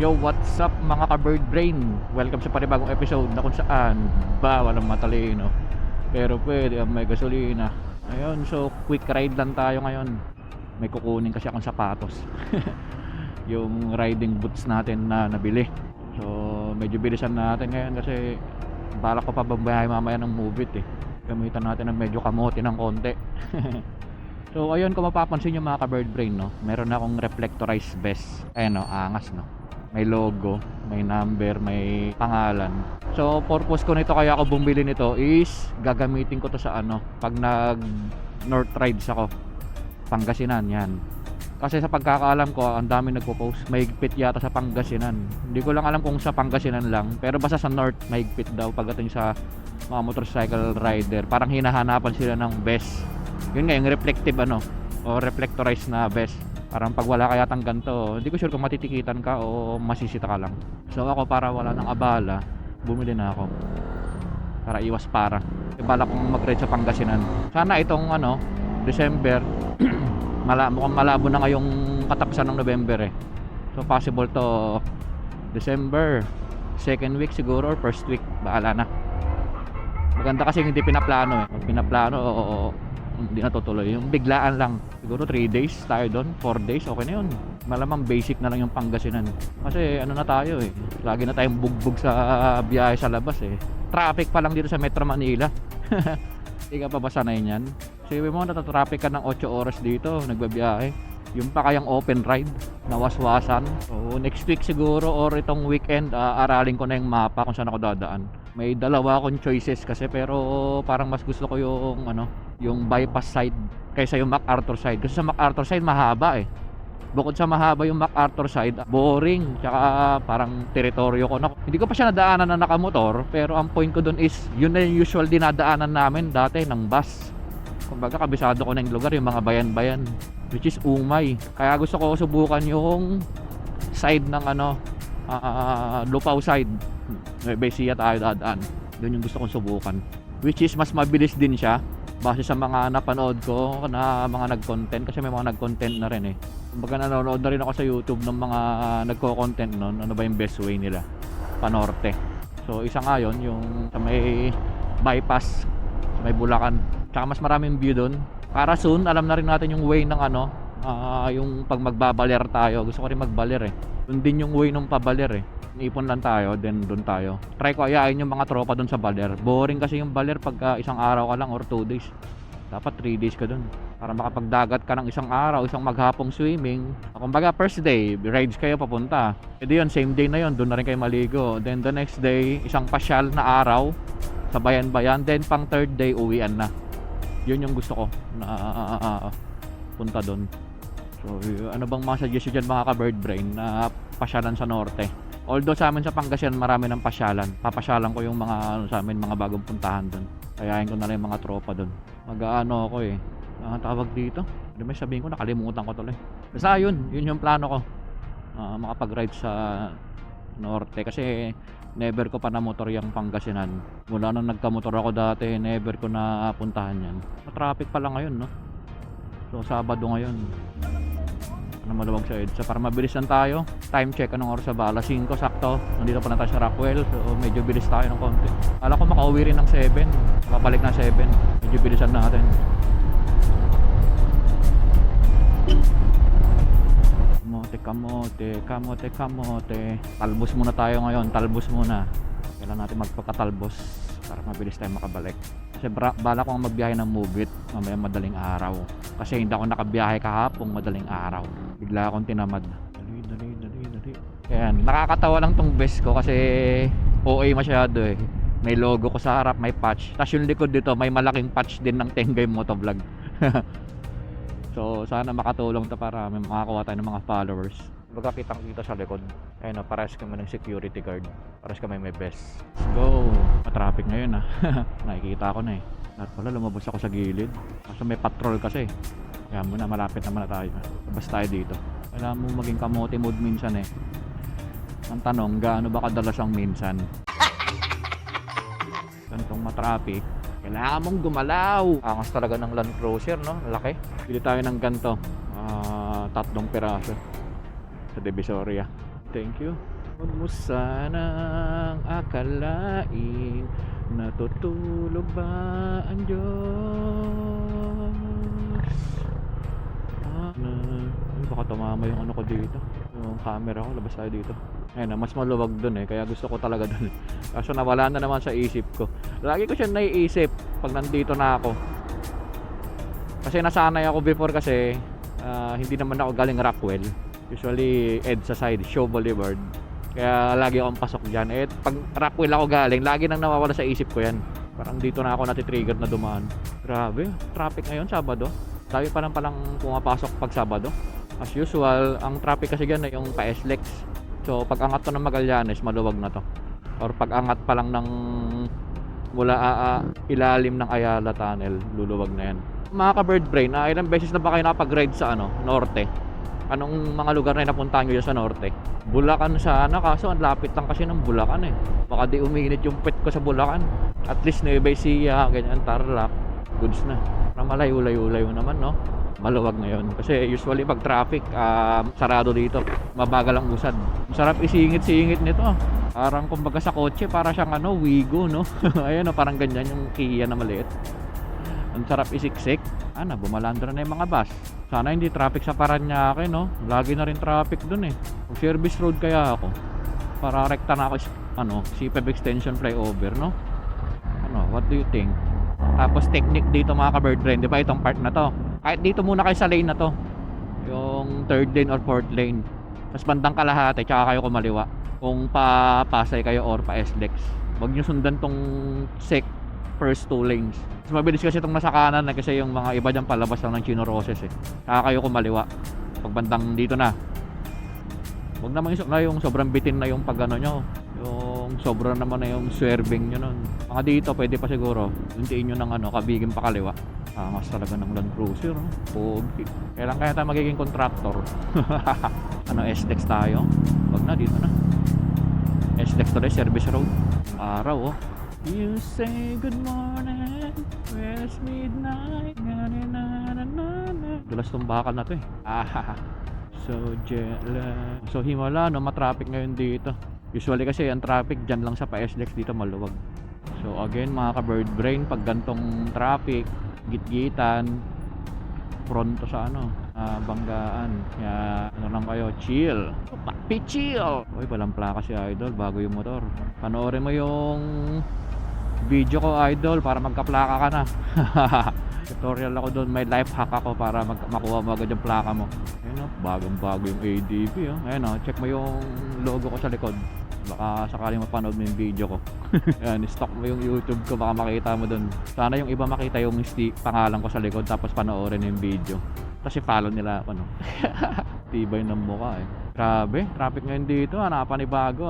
Yo, what's up mga ka-bird brain? Welcome sa panibagong episode na kung saan bawal ang matalino pero pwede ang may gasolina. Ayun, so quick ride lang tayo ngayon. May kukunin kasi akong sapatos. Yung riding boots natin na nabili. So medyo bilisan natin ngayon kasi balak ko pa bambahay mamaya ng Move It eh. Gamitan natin ng medyo kamote ng konti. So ayun, kung mapapansin nyo mga ka-bird brain, no, meron akong reflectorized vest. Ayan, no, angas, no, may logo, may number, may pangalan. So purpose ko nito, kaya ako bumili nito is gagamitin ko to sa ano, pag nag north rides ako, Pangasinan yan. Kasi sa pagkakaalam ko, ang dami nagpo-post mahigpit yata sa Pangasinan. Hindi ko lang alam kung sa Pangasinan lang, pero basta sa north mahigpit daw pagdating sa mga motorcycle rider. Parang hinahanapan sila ng vest. Yun nga, yung reflective ano, o reflectorized na vest. Parang pag wala ka yatang ganito, hindi ko sure kung matitikitan ka o masisita ka lang. So ako, para wala nang abala, bumili na ako para iwas para. Ibala kong mag-ride sa Pangasinan. Sana itong ano, December, mukhang malabo na ngayong katapusan ng November eh. So possible to December, second week siguro or first week, bahala na. Maganda kasi hindi pinaplano eh. Pag pinaplano, hindi natutuloy. Yung biglaan lang, siguro 3 days tayo doon, 4 days, okay na yun. Malamang basic na lang yung Pangasinan. Kasi ano na tayo eh, lagi na tayong bugbog sa biyahe sa labas eh. Traffic pa lang dito sa Metro Manila. Hindi ka pa ba sanay niyan? Sabi mo, natatraffic ka ng 8 oras dito, nagbabiyahe. Yung pa kayang open ride, nawaswasan. So next week siguro or itong weekend, aralin ko na yung mapa kung saan ako dadaan. May dalawa akong choices kasi, pero parang mas gusto ko yung ano, yung bypass side kaysa yung MacArthur side. Kasi sa MacArthur side mahaba eh. Bukod sa mahaba yung MacArthur side, boring, tsaka parang teritoryo ko na. Hindi ko pa siya nadaanan na nakamotor, pero ang point ko dun is yun na yung usual dinadaanan namin dati ng bus. Kumbaga kabisado ko na yung lugar, yung mga bayan-bayan, which is Umay. Kaya gusto ko subukan yung side ng ano, Lupao side. Besiya tayo dadaan. Doon yung gusto kong subukan, which is mas mabilis din siya base sa mga napanood ko na mga nag-content, kasi may mga nag-content na rin eh. Kumbaga nanonood na rin ako sa YouTube ng mga nagko-content noon, ano ba yung best way nila panorte. So isa nga yun, yung sa may bypass sa may Bulacan. Tsaka mas maraming view doon. Para soon, alam na rin natin yung way ng ano, yung pag magbabaler tayo. Gusto ko rin magbaler eh. Doon din yung way ng pabaler eh. Ipon lang tayo, then doon tayo. Try ko ayain yung mga tropa doon sa baler. Boring kasi yung baler pag isang araw ka lang or 2 days. Dapat 3 days ka doon para makapagdagat ka ng isang araw, isang maghapong swimming. Kumbaga first day, rides kayo papunta. E di yun, same day na yun, doon na rin kayo maligo. Then the next day, isang pasyal na araw sa bayan-bayan. Then pang third day, uwian na. Yun yung gusto ko na punta doon. So ano bang mga suggestion dyan mga ka-bird brain na pasyalan sa norte? Although sa amin sa Pangasinan marami ng pasyalan. Papasyalan ko yung mga ano, sa amin mga bagong puntahan doon. Kayain ko na lang yung mga tropa doon. Mag-aano ako eh. Ang tawag dito. Ano may sabihin ko, nakalimutan ko tuloy. Basta yun yung plano ko. Makapag-ride sa norte kasi never ko pa na motor yung Pangasinan. Mula nung nagka-motor ako dati, never ko na puntahan yan. Traffic pa lang ngayon, no? So Sabado ngayon. Ano, maluwag sa EDSA para mabilis lang tayo. Time check, anong oras sa ba? Alas 5 sakto. Nandito pa na tayo sa Rockwell, so medyo bilis tayo ng konti. Kala ko makauwi rin ng 7, babalik na 7. Medyo bilisan natin. Kamote. Talbos muna tayo ngayon, talbos muna. Kailan natin magpakatalbos para mabilis tayo makabalik. Kasi bala ko magbiyahe ng Move It mamaya madaling araw. Kasi hindi ako nakabiyahe kahapon madaling araw. Bigla akong tinamad. Dali. Ayan, nakakatawa lang tong vest ko kasi OA masyado eh. May logo ko sa harap, may patch. Tapos yung likod dito, may malaking patch din ng Tenggay Motovlog. So sana makatulong to para may makakuha tayo ng mga followers. Baga kitang-kita sa likod. Ayun o, parehas kami ng security guard. Parehas kami may vest. Let's go. Matraffic ngayon ah. Nakikita ko na eh. Lahat pala lumabas ako sa gilid. Kasi may patrol kasi. Kaya muna, malapit naman na tayo. Labas tayo dito. Kailangan mo maging kamote mode minsan eh. Ang tanong, gaano ba kadalas ang minsan? Gantong matraffic, kailangan mong gumalaw. Angas talaga ng Land Cruiser, no? Laki. Bili tayo ng ganito. 3 piraso sa Divisoria. Thank you. Huwag mo sanang akalain natutulog ba ang Diyos? Ay, baka tumama yung ano ko dito, yung camera ko. Labas tayo dito. Ayun, mas maluwag dun kaya gusto ko talaga dun. Kaso nawala na naman sa isip ko. Lagi ko siya naiisip pag nandito na ako. Kasi nasanay ako before kasi hindi naman ako galing Rockwell. Usually EDSA side, Show Boulevard. Kaya lagi akong pasok dyan. Pag Rockwell ako galing, lagi nang nawawala sa isip ko yan. Parang dito na ako natitrigger na dumaan. Grabe, traffic ngayon, Sabado. Dami pa lang palang pumapasok pag Sabado. As usual, ang traffic kasi dyan ay yung pa-SLEX. So pag angat to ng Magallanes, maluwag na to. Or pag angat pa lang ng mula ilalim ng Ayala Tunnel, luluwag na yan. Mga ka-bird brain, ilang beses na ba kayo nakapag-ride sa norte? Anong mga lugar na napuntahan nyo sa norte? Bulacan sana, kaso ang lapit lang kasi ng Bulacan Baka di uminit yung pet ko sa Bulacan. At least Nueva Ecija, ganyan, Tarlac, goods na. Para malayo-layo naman, no? Maluwag ngayon. Kasi usually pag traffic, sarado dito. Mabagal ang usad. Masarap isingit-singit nito. Parang kumbaga sa kotse, para siyang Wigo, no? Ayun, parang ganyan yung Kia na maliit. Ang sarap isiksik. Bumalandra na yung mga bus. Sana hindi traffic sa Paranaque, no? Lagi na rin traffic dun Kung service road kaya ako, para rekta na ako C5 extension flyover, no? What do you think? Tapos technique dito mga ka-bird brain, di ba itong part na to? Kahit dito muna kayo sa lane na to, yung 3rd lane or 4th lane. Tapos bandang kalahati, tsaka kayo kumaliwa. Kung pa-Pasay kayo or pa-SLEX, huwag nyo sundan tong first 2 lanes. Mas mabilis kasi itong nasa kanan kasi yung mga iba dyan palabas lang ng Chino Roses Saka kayo kumaliwa pag bandang dito na. Huwag naman yung sobrang bitin na yung pag nyo, yung sobrang naman na yung swerving nyo nun. Mga dito pwede pa siguro untiin nyo ng kabigin pa kaliwa. Mas talaga ng Land Cruiser, pogi. Kailan kaya tayo magiging contractor? SLEX tayo? Wag na, dito na. SLEX tuloy, service road. Araw You say good morning, where's midnight, dulas tong bakal na to So jealous. So himala, matraffic ngayon dito. Usually kasi ang traffic dyan lang sa pa-SLEX, dito maluwag. So again mga ka-bird brain, pag gantong traffic, gitgitan, pronto sa banggaan. Kaya lang kayo, chill. Papi chill. Uy, walang plaka si Idol, bago yung motor. Panoorin mo yung video ko, Idol, para magka-plaka ka na. Tutorial ako doon, may life hack ako para makuha mo agad yung plaka mo. Ayun bagong bago yung ADP Ayun check mo yung logo ko sa likod. Baka sakaling mapanood mo yung video ko. Ayan, stock mo yung YouTube ko, baka makita mo doon. Sana yung iba makita yung pangalan ko sa likod, tapos panoorin yung video. Kasi follow nila ako, no? Tibay ng mukha Grabe, traffic ngayon dito, napanibago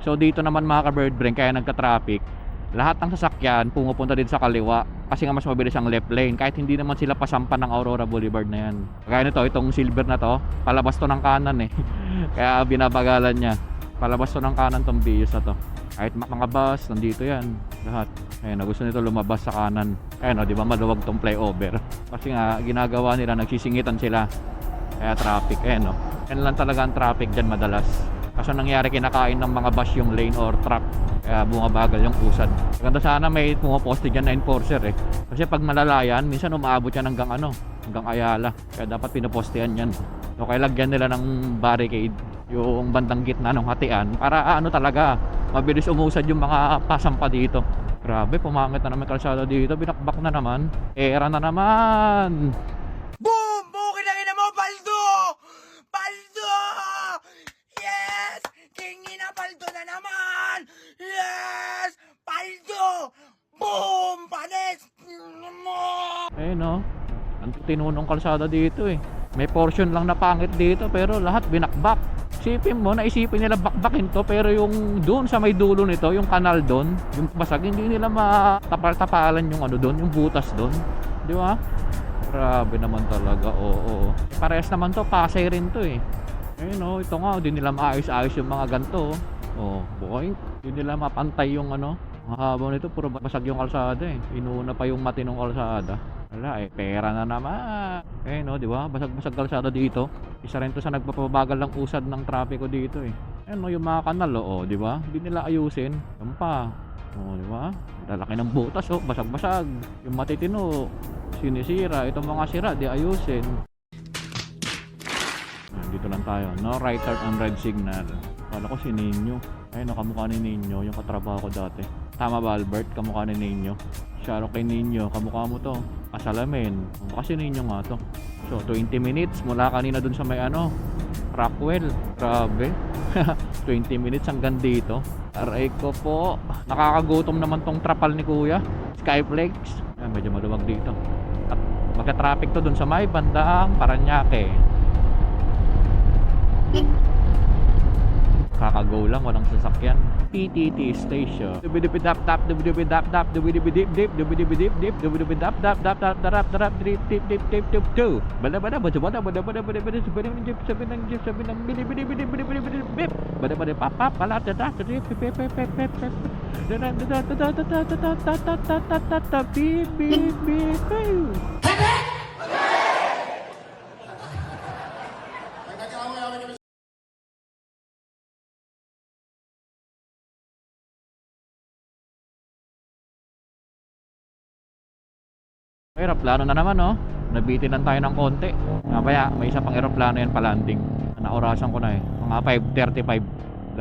So dito naman mga ka-bird brain, kaya nagka-traffic, lahat ng sasakyan pumupunta din sa kaliwa kasi nga mas mabilis ang left lane, kahit hindi naman sila pasampan ng Aurora Boulevard na yan. Kaya nito, itong silver na to, palabas to ng kanan kaya binabagalan niya. Palabas to ng kanan tong Vios na to. Kahit mga bus, nandito yan lahat. Ayun, gusto nito lumabas sa kanan. Ayun di ba maluwag tong flyover. Kasi nga ginagawa nila, nagsisingitan sila, kaya traffic. Ayun yan lang talaga ang traffic dyan madalas. Kasi nangyari, kinakain ng mga bus yung lane or truck, kaya bumabagal yung usad. Maganda sana may pumaposte dyan na enforcer kasi pag malalayan, minsan umaabot yan hanggang hanggang Ayala. Kaya dapat pinapostehan yan. So kaya lagyan nila ng barricade yung bandang gitna ng hatian para talaga mabilis umusad yung mga pasampa dito. Grabe, pumangit na naman kalsada dito, binakbak na naman, era na naman. Boom! Bukin na ina mo, Paldo! Paldo! Yes! King ina, Paldo na naman! Yes! Paldo! Boom! Panis! Mo! Ayun ang tinunong kalsada dito may portion lang na pangit dito pero lahat binakbak. Isipin mo, naisipin nila bakbakin to, pero yung doon sa may dulo nito, yung kanal doon, yung basag, hindi nila matapal-tapalan yung doon, yung butas doon, di ba? Grabe naman talaga. Oo. Parehas naman to, Pasay rin to ayun ito nga, hindi nila maayos-ayos yung mga ganto boy, hindi nila mapantay yung mahaba nito, puro basag yung kalsada inuuna pa yung matinong kalsada. Wala pera na naman. Di ba? Basag-basag kalsada dito. Isa rin to sa nagpapabagal ng usad ng trapiko dito Ano yung mga kanal, oh, di ba? Hindi nila ayusin. Yan pa. Oh, di ba? Lalaki ng butas, oh, basag-basag. Yung matitino, sinisira. Itong mga sira, di ayusin. Ayan, dito lang tayo. No right turn on red signal. Kala ko si Ninyo. Ayun, no, kamukha ni Ninyo. Yung katrabaho ko dati. Tama ba, Albert? Kamukha ni Ninyo. Sharon kay Ninyo. Kamukha mo to. Kasalamin. Kasi Ninyo nga to. So, 20 minutes mula kanina dun sa may ano, Rockwell. Grabe. 20 minutes hanggang dito. Aray ko po. Nakakagutom naman tong trapal ni Kuya. Skyflex. Ayan, medyo maluwag dito. At magka-traffic to dun sa may bandang Paranaque. Kakago lang, walang sasakyan. PTT station. Dubidubidap-tap, dubidubidap-tap, dubidubidip-dip, dubidubidip-dip, dubidubidap-tap, dap-tap-tarap-tarap, drip-tip-tip-tip-tip-tip-tip. Bada-bada, bada-bada, bada-bada, bada-bada, sabi ng jeep, sabi ng jeep, sabi ng bidi-bidi-bidi-bidi-bidi-bidi-bip. Bada-bada, papap-palat-tatat, drip-pip-pip-pip-pip-pip. Da-da-da-da-da-da-da-da-da-da-da-da-da-da-da, beep-beep-beep. May eroplano na naman, oh. Nabitin lang tayo ng konti. Mamaya, may isa pang eroplano yan pa-landing. Naorasan ko na eh. Mga 5:35.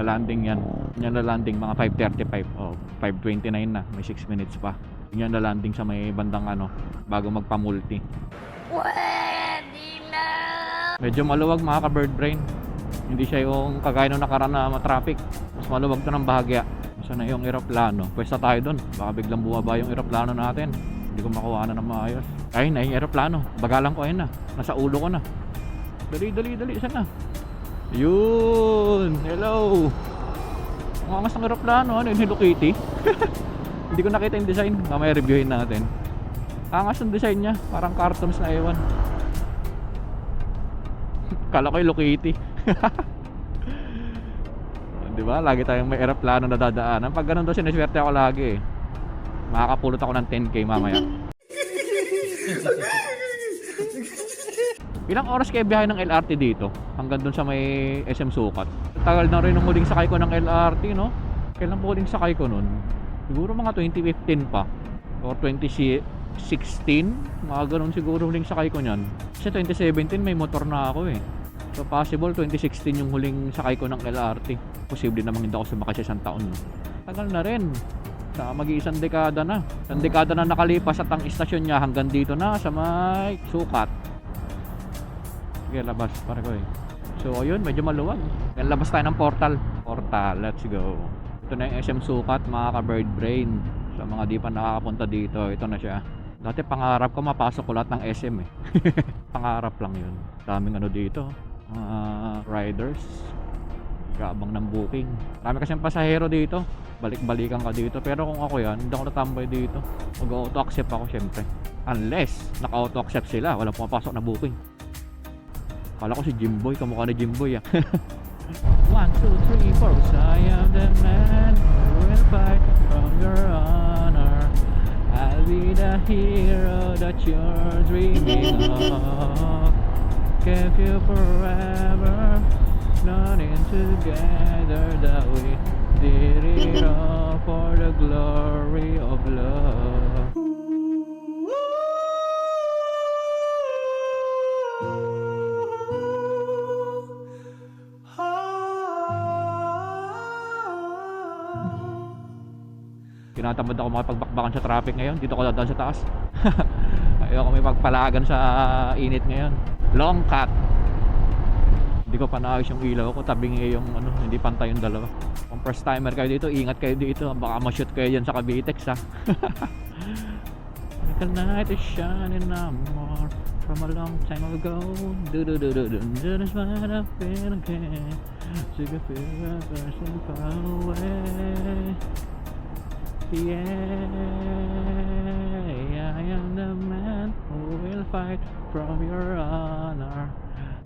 La-landing yan. Yan la-landing, mga 5:35. Oh, 5:29 na. May 6 minutes pa. Yan la-landing sa may bandang ano, bago magpa-multi. Pwede na! Medyo maluwag mga ka-bird brain. Hindi siya yung kagaya nung nakaraan na ma-traffic. Mas maluwag to ng bahagya. Saan na yung eroplano? Pwesta tayo dun. Baka biglang bumaba yung eroplano natin. Hindi ko makuha na ng maayos. Ay, na yung eroplano. Bagalan ko, ayun na. Nasa ulo ko na. Dali, dali, dali. Saan na? Yun! Hello! Ang angas ng eroplano. Ano yun? Hello Kitty? Hindi ko nakita yung design. Mamaya reviewin natin. Angas ng design niya. Parang cartoons na ewan. Kala ko yung Hello Kitty. Diba? Lagi tayong may eroplano na dadaanan. Pag ganun daw, siniswerte ako lagi eh. Makakapulot ako ng 10k mamaya. Ilang oras kayo biyahe ng LRT dito? Hanggang dun sa may SM Sukat. Tagal na rin nung huling sakay ko ng LRT, no? Kailan po huling sakay ko nun? Siguro mga 2015 pa. Or 2016. Mga ganun siguro huling sakay ko nyan. Kasi 2017 may motor na ako eh. So possible 2016 yung huling sakay ko ng LRT. Posible namang hindi ako sumakay sa isang taon, no? Tagal na rin. Sa mag-iisang dekada na. Isang dekada na nakalipas at ang istasyon niya hanggang dito na sa may Sukat. Sige, labas para ko eh. So ayun, medyo maluwag. Kaya labas tayo ng portal. Portal, let's go. Ito na yung SM Sukat, mga ka-bird brain. Sa mga di pa nakakapunta dito, ito na siya. Dati pangarap ko mapasok ko lahat ng SM eh. Pangarap lang yun. Daming ano dito. Riders. Gabang ng booking. Marami kasing pasahero dito. Balik-balikan ka dito. Pero kung ako yan, hindi ako natambay dito. Mag-auto accept ako syempre. Unless naka-auto accept sila, walang pumapasok na booking. Kala ko si Jimboy, kamukha ni Jimboy ah. 1, 2, 3, 4 I am the man who will fight from your honor. I'll be the hero that you're dreaming of. Keep you forever, nothing together that we did it all for the glory of love. Tinatamad ako makipagbakbakan sa traffic ngayon. Dito ko dadaan sa taas. Ayoko may pagpalagan sa init ngayon. Long cut. Hindi ko pa naayos yung ilaw ko. Tabing yung ano, hindi pantay yung dalawa. Kung first timer kayo dito, ingat kayo dito. Baka ma-shoot kayo dyan sa Cavitex ha. The night is shining now more from a long time ago. That's what I feel again. So you feel a person far away. Yeah, I am the man who will fight from your honor.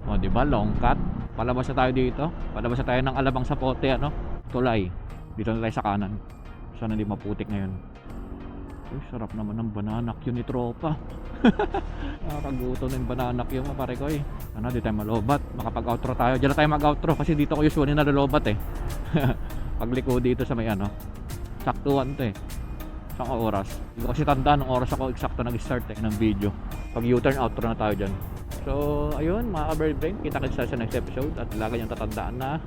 O, diba? Long cut. Palabas na tayo dito. Palabas na tayo ng Alabang Sapote, ano? Tulay. Dito na tayo sa kanan. Sana hindi maputik ngayon. Uy, sarap naman ng banana Q ni tropa. Nakakagutom ng banana Q mo pare ko eh. Ano, di tayo malobat. Makapag-outro tayo. Diyan na tayo mag-outro kasi dito ko usually nalolobat eh. Pagliko dito sa may ano. Saktuhan to eh. Isang oras. Hindi ko kasi tandaan ng oras ako eksakto nag-start eh ng video. Pag U-turn outro na tayo dyan. So, ayun mga ka-bird brain. Kita-kita sa next episode. At lagi niyong tatandaan na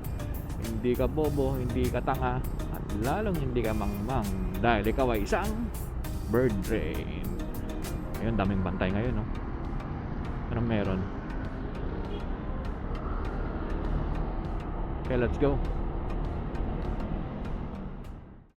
hindi ka bobo, hindi ka tanga, at lalong hindi ka mangmang dahil ikaw ay isang bird brain. Ayun, daming bantay ngayon, no? Anong meron? Okay, let's go.